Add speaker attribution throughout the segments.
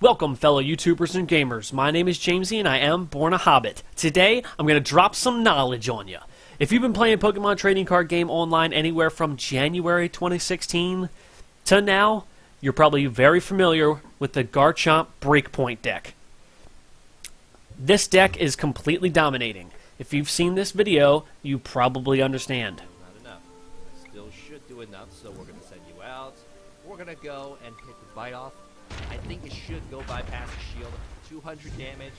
Speaker 1: Welcome, fellow YouTubers and gamers. My name is Jamesy, and I am born a hobbit. Today, I'm going to drop some knowledge on you. If you've been playing Pokemon trading card game online anywhere from January 2016 to now, you're probably very familiar with the Garchomp BreakPoint deck. This deck is completely dominating. If you've seen this video, you probably understand.
Speaker 2: Not enough. Still should do enough, so we're going to send you out. We're going to go and hit the bite off. I think it should go bypass the shield. 200 damage.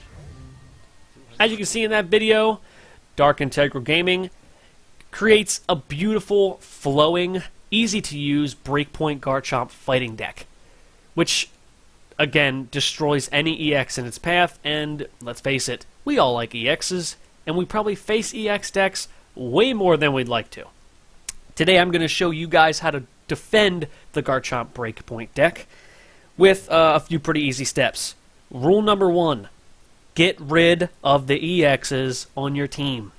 Speaker 1: As you can see in that video, DarkIntegralGaming creates a beautiful, flowing, easy-to-use BreakPoint Garchomp fighting deck, which, again, destroys any EX in its path, and let's face it, we all like EXs, and we probably face EX decks way more than we'd like to. Today I'm going to show you guys how to defend the Garchomp BreakPoint deck with a few pretty easy steps. Rule number 1, get rid of the EXs on your team.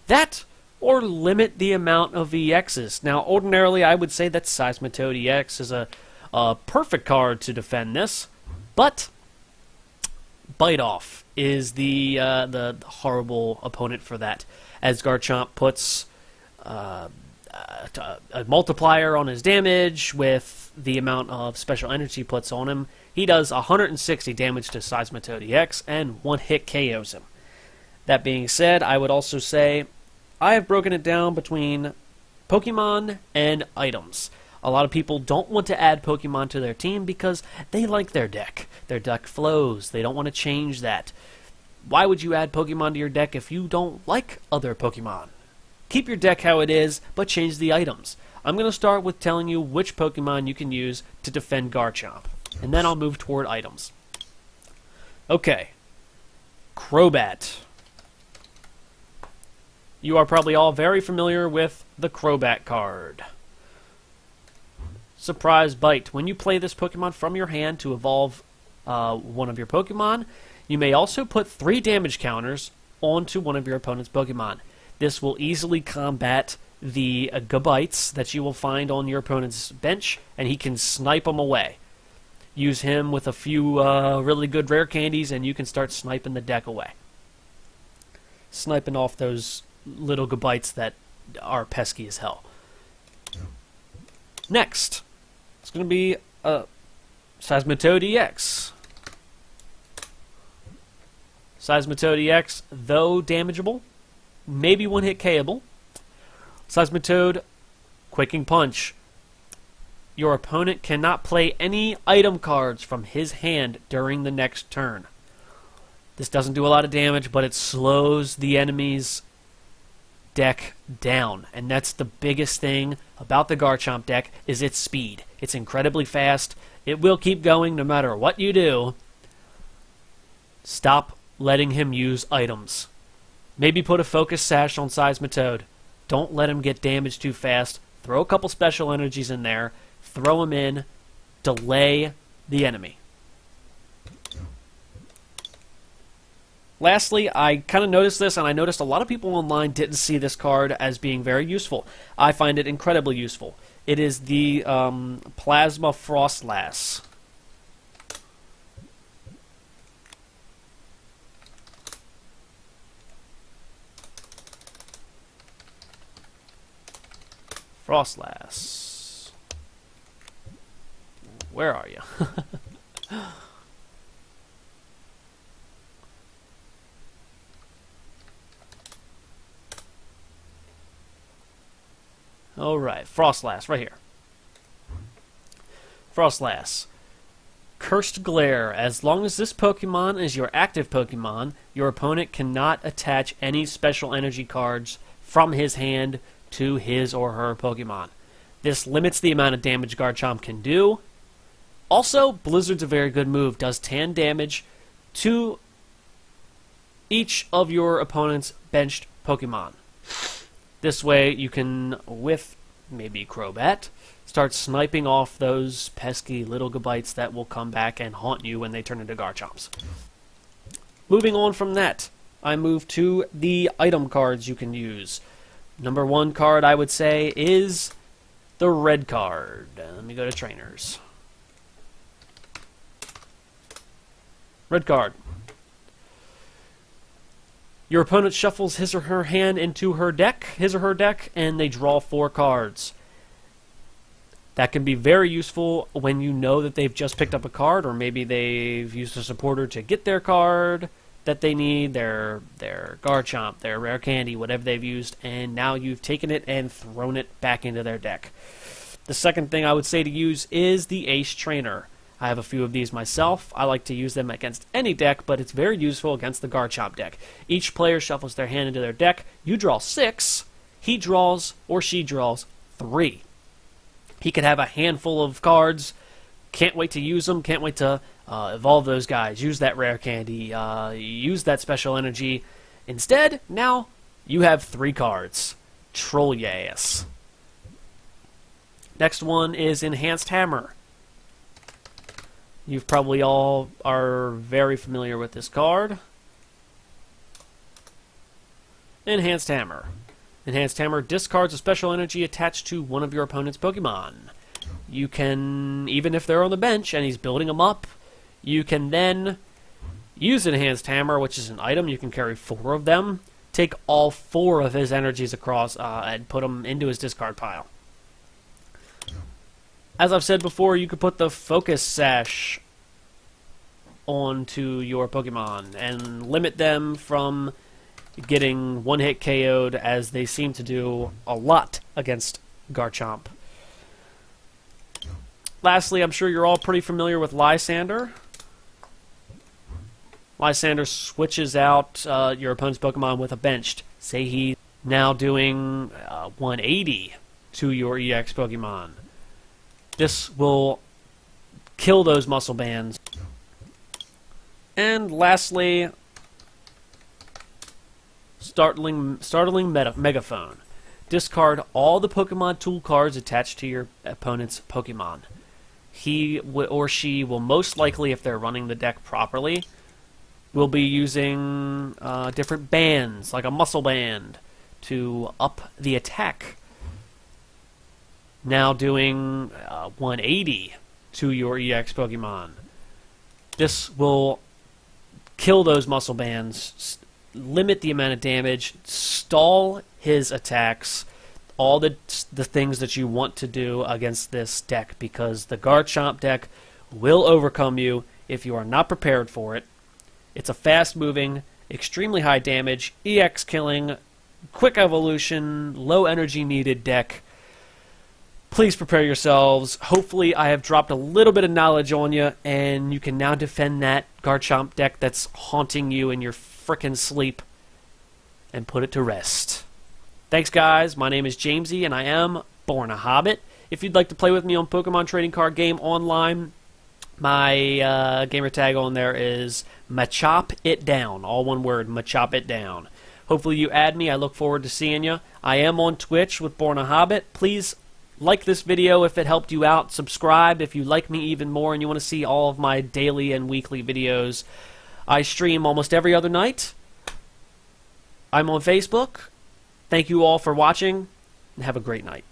Speaker 1: That, or limit the amount of EXs. Now, ordinarily, I would say that Seismitoad EX is a perfect card to defend this, but Bite Off is the horrible opponent for that, as Garchomp puts a multiplier on his damage with the amount of special energy puts on him. He does 160 damage to Seismitoad EX and one hit KOs him. That being said, I would also say I have broken it down between Pokemon and items. A lot of people don't want to add Pokemon to their team because they like their deck. Their deck flows. They don't want to change that. Why would you add Pokemon to your deck if you don't like other Pokemon? Keep your deck how it is, but change the items. I'm going to start with telling you which Pokemon you can use to defend Garchomp, and then I'll move toward items. Okay. Crobat. You are probably all very familiar with the Crobat card. Surprise Bite. When you play this Pokemon from your hand to evolve one of your Pokemon, you may also put 3 damage counters onto one of your opponent's Pokemon. This will easily combat the Gabites that you will find on your opponent's bench, and he can snipe them away. Use him with a few really good rare candies, and you can start sniping the deck away. Sniping off those little Gabites that are pesky as hell. Next, it's going to be Seismitoad EX. Seismitoad EX, though damageable, maybe one-hit KOable. Seismitoad, Quaking Punch. Your opponent cannot play any item cards from his hand during the next turn. This doesn't do a lot of damage, but it slows the enemy's deck down. And that's the biggest thing about the Garchomp deck, is its speed. It's incredibly fast. It will keep going no matter what you do. Stop letting him use items. Maybe put a Focus Sash on Seismitoad. Don't let him get damaged too fast. Throw a couple special energies in there. Throw him in. Delay the enemy. Lastly, I kind of noticed this, and I noticed a lot of people online didn't see this card as being very useful. I find it incredibly useful. It is the Plasma Froslass. Froslass. Where are you? Alright, Froslass, right here. Froslass. Cursed Glare. As long as this Pokemon is your active Pokemon, your opponent cannot attach any special energy cards from his hand to his or her Pokemon. This limits the amount of damage Garchomp can do. Also, Blizzard's a very good move. Does 10 damage to each of your opponent's benched Pokemon. This way you can, with maybe Crobat, start sniping off those pesky little Gabites that will come back and haunt you when they turn into Garchomps. Moving on from that, I move to the item cards you can use. Number 1 card, I would say, is the red card. Let me go to trainers. Red card. Your opponent shuffles his or her hand into his or her deck, and they draw 4 cards. That can be very useful when you know that they've just picked up a card, or maybe they've used a supporter to get their card that they need, their Garchomp, their Rare Candy, whatever they've used, and now you've taken it and thrown it back into their deck. The second thing I would say to use is the Ace Trainer. I have a few of these myself. I like to use them against any deck, but it's very useful against the Garchomp deck. Each player shuffles their hand into their deck. You draw 6. He draws, or she draws, 3. He could have a handful of cards. Can't wait to use them. Can't wait to evolve those guys. Use that Rare Candy. Use that Special Energy. Instead, now, you have 3 cards. Troll your ass. Next one is Enhanced Hammer. You probably all are very familiar with this card. Enhanced Hammer. Enhanced Hammer discards a special energy attached to one of your opponent's Pokemon. You can, even if they're on the bench and he's building them up, you can then use Enhanced Hammer, which is an item. You can carry 4 of them. Take all 4 of his energies across and put them into his discard pile. As I've said before, you could put the Focus Sash onto your Pokemon and limit them from getting one-hit KO'd, as they seem to do a lot against Garchomp. Lastly, I'm sure you're all pretty familiar with Lysandre. Lysandre switches out your opponent's Pokemon with a benched. Say he's now doing 180 to your EX Pokemon. This will kill those muscle bands. And lastly, Startling Megaphone. Discard all the Pokemon tool cards attached to your opponent's Pokemon. He or she will most likely, if they're running the deck properly, will be using different bands, like a muscle band, to up the attack. Now doing 180 to your EX Pokemon. This will kill those muscle bands, limit the amount of damage, stall his attacks, all the things that you want to do against this deck, because the Garchomp deck will overcome you if you are not prepared for it. It's a fast-moving, extremely high damage, EX killing, quick evolution, low energy needed deck. Please prepare yourselves. Hopefully I have dropped a little bit of knowledge on you, and you can now defend that Garchomp deck that's haunting you in your frickin' sleep and put it to rest. Thanks, guys. My name is Jamesy, and I am Born a Hobbit. If you'd like to play with me on Pokemon Trading Card Game Online, my gamer tag on there is Machop It Down. All one word, Machop It Down. Hopefully you add me. I look forward to seeing you. I am on Twitch with Born a Hobbit. Please like this video if it helped you out. Subscribe if you like me even more and you want to see all of my daily and weekly videos. I stream almost every other night. I'm on Facebook. Thank you all for watching, and have a great night.